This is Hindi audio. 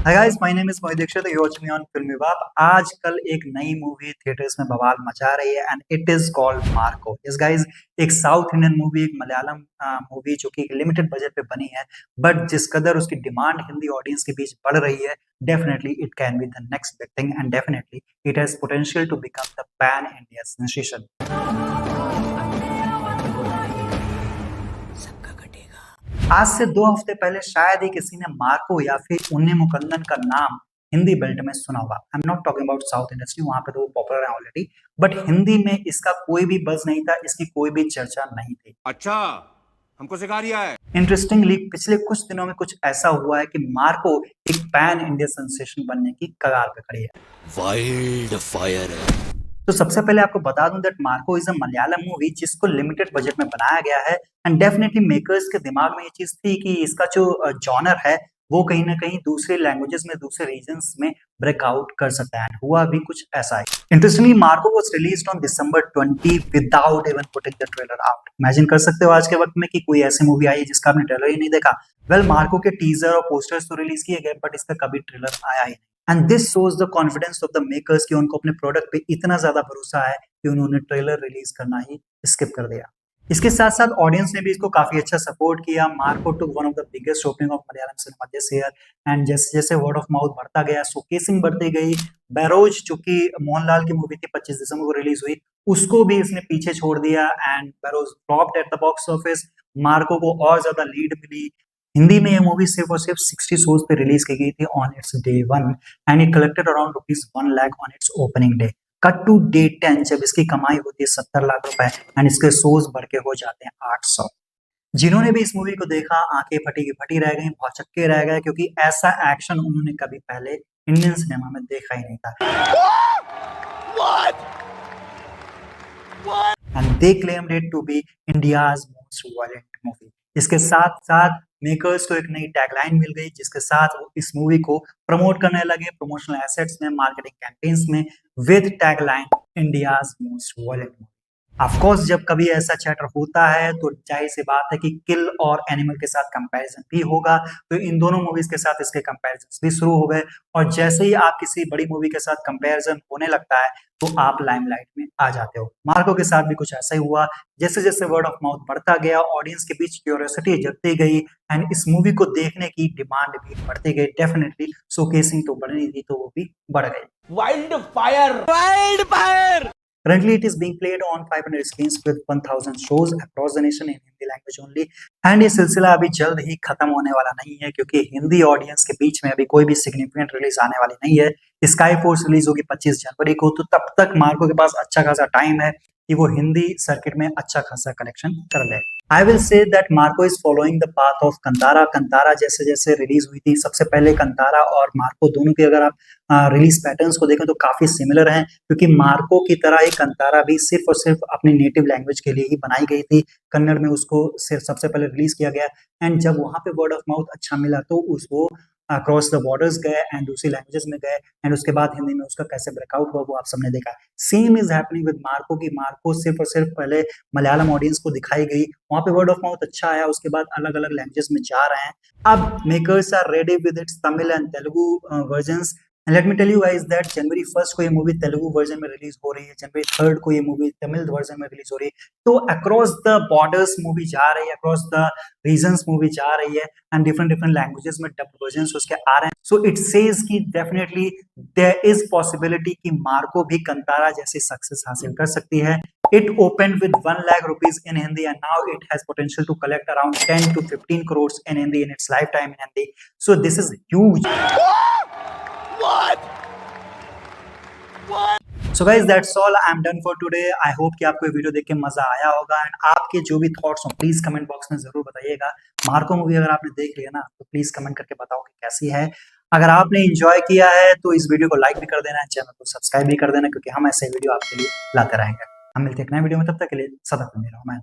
Hi guys, my name is Mohit Dikshit, you watching me on Filmy Baap. आजकल एक नई मूवी थिएटर्स में बवाल मचा रही है and it is called Marco. Yes guys, एक साउथ इंडियन मूवी, एक मलयालम मूवी जो कि लिमिटेड बजट पे बनी है, बट जिस कदर उसकी डिमांड हिंदी ऑडियंस के बीच बढ़ रही है, definitely it can be the next big thing and definitely it has potential to become the pan India sensation. आज से 2 हफ्ते पहले शायद ही किसी ने मार्को या फिर उन्नी मुकंदन का नाम हिंदी बेल्ट में सुना होगा। I am not talking about south industry, वहां पे तो वो पॉपुलर है ऑलरेडी, बट हिंदी में इसका कोई भी बज़ नहीं था, इसकी कोई भी चर्चा नहीं थी। अच्छा, हमको सिखा रिया है। इंटरेस्टिंगली पिछले कुछ दिनों में कुछ ऐसा हुआ है कि मार्को एक पैन इंडिया सेंसेशन बनने की कगार पे खड़ी है। वाइल्ड फायर है। तो सबसे पहले आपको बता दूं that Marco is a Malayalam movie जिसको लिमिटेड बजट में बनाया गया है एंड डेफिनेटली मेकर्स के दिमाग में ये चीज थी कि इसका जो जॉनर है वो कहीं ना कहीं दूसरे लैंग्वेजेस में, दूसरे रीजन्स में ब्रेकआउट कर सकता है। हुआ भी कुछ ऐसा है। Interestingly Marco was released on December 20 without even putting the trailer out. Imagine कर सकते हो आज के वक्त में कि कोई ऐसी मूवी आई है जिसका आपने ट्रेलर ही नहीं देखा। वेल, मार्को के टीजर और पोस्टर्स तो रिलीज किए गए बट इसका कभी ट्रेलर आया ही नहीं। And this shows the confidence of the makers कि उनको अपने प्रोडक्ट पे इतना ज्यादा भरोसा है कि उन्होंने ट्रेलर रिलीज करना ही स्किप कर दिया। इसके साथ साथ ऑडियंस ने भी इसको काफी अच्छा सपोर्ट किया। Marco took one of the biggest opening of Malayalam cinema this year and जैसे जैसे वर्ड ऑफ माउथ बढ़ता गया, शोकेसिंग बढ़ती गई। बैरोज जो कि मोहनलाल की मूवी थी 25 दिसंबर को रिलीज हुई, उसको भी इसने पीछे छोड़ दिया and barrows flopped at the box office. Marco को और ज्यादा लीड मिली। हिंदी में ये मूवी सिर्फ और सिर्फ 60 शोज पे रिलीज की गई थी on its day 1 and it collected around ₹1 lakh on its opening day. Cut to day 10 जब इसकी कमाई होती है 70 लाख रुपए एंड इसके शोज बढ़ के हो जाते हैं 800। जिन्होंने भी इस मूवी को देखा आंखें फटी की फटी रह गई, भौचक्के रह गए, क्योंकि ऐसा एक्शन उन्होंने कभी पहले इंडियन सिनेमा में देखा ही नहीं था। And they claimed it to be India's most violent movie. इसके साथ साथ मेकर्स को एक नई टैगलाइन मिल गई जिसके साथ वो इस मूवी को प्रमोट करने लगे प्रमोशनल एसेट्स में, मार्केटिंग कैंपेन्स में, with tagline India's most violent movie. Of course जब कभी ऐसा चैटर होता है तो जाहिर सी बात है कि किल और एनिमल के साथ कंपैरिजन भी होगा, तो इन दोनों मूवीज के साथ इसके कंपैरिजन भी शुरू हो गए और जैसे ही आप किसी बड़ी मूवी के साथ कंपैरिजन होने लगता है तो आप लाइमलाइट में आ जाते हो। मार्को के साथ भी कुछ ऐसा ही हुआ। जैसे जैसे वर्ड ऑफ माउथ बढ़ता गया, ऑडियंस के बीच क्यूरियोसिटी जगती गई एंड इस मूवी को देखने की डिमांड भी बढ़ती गई। डेफिनेटली शोकेसिंग तो बढ़नी थी तो वो भी बढ़ गई। Wild fire, wild fire. Currently, it is being played on 500 screens with 1000 shows across the nation in Hindi language only. And ये सिलसिला अभी जल्द ही खत्म होने वाला नहीं है क्योंकि हिंदी ऑडियंस के बीच में अभी कोई भी सिग्निफिकेंट रिलीज आने वाली नहीं है। स्काई फोर्स रिलीज होगी 25 जनवरी को, तो तब तक मार्को के पास अच्छा खासा टाइम है कि वो हिंदी सर्किट में अच्छा खासा कलेक्शन कर ले। I will say that Marco is following the path of Kantara. Kantara जैसे जैसे रिलीज हुई थी, सबसे पहले कंतारा और मार्को दोनों की अगर आप रिलीज पैटर्न्स को देखें तो काफी सिमिलर हैं, क्योंकि मार्को की तरह ही कंतारा भी सिर्फ और सिर्फ अपनी नेटिव लैंग्वेज के लिए ही बनाई गई थी। कन्नड़ में उसको सिर्फ सबसे पहले रिलीज किया गया एंड जब वहां पे वर्ड ऑफ माउथ अच्छा मिला तो उसको अक्रॉस द बॉर्डर्स गए एंड दूसरी लैंग्वेजेस में गए एंड उसके बाद हिंदी में उसका कैसे ब्रेकआउट हुआ वो आप सबने देखा। Same is happening with Marco की मार्को सिर्फ और सिर्फ पहले मलयालम ऑडियंस को दिखाई गई, वहां पे वर्ड ऑफ माउथ अच्छा आया, उसके बाद अलग अलग लैंग्वेजेस में जा रहे हैं। अब makers are ready with its Tamil and Telugu versions. And let me tell you guys that जनवरी 1 को ये मूवी तेलुगु वर्जन में रिलीज हो रही है, जनवरी 3 को ये मूवी तमिल वर्जन में रिलीज हो रही है। तो अक्रॉस द बॉर्डर्स मूवी जा रही है, अक्रॉस द रीजन्स मूवी जा रही है एंड डिफरेंट डिफरेंट लैंग्वेजेस में डब वर्जन्स उसके आ रहे हैं। सो इट सेज कि डेफिनेटली देयर इज पॉसिबिलिटी कि मार्को भी कंतारा जैसी सक्सेस हासिल कर सकती है। It opened with 1 lakh rupees in Hindi and now it has potential to collect around 10 to 15 crores in Hindi in its lifetime in Hindi. So this is huge. So guys, that's all. I'm done for today. I hope कि आपको ये वीडियो देख के मजा आया होगा एंड आपके जो भी थॉट्स हो प्लीज कमेंट बॉक्स में जरूर बताइएगा। मार्को मूवी अगर आपने देख लिया ना तो प्लीज कमेंट करके बताओ कि कैसी है। अगर आपने एंजॉय किया है तो इस वीडियो को लाइक भी कर देना, चैनल को सब्सक्राइब भी कर देना, क्योंकि हम ऐसे वीडियो आपके लिए लाते रहेंगे। हम मिलते हैं एक नए वीडियो में, तब तक के लिए सदा बने रहो। मैं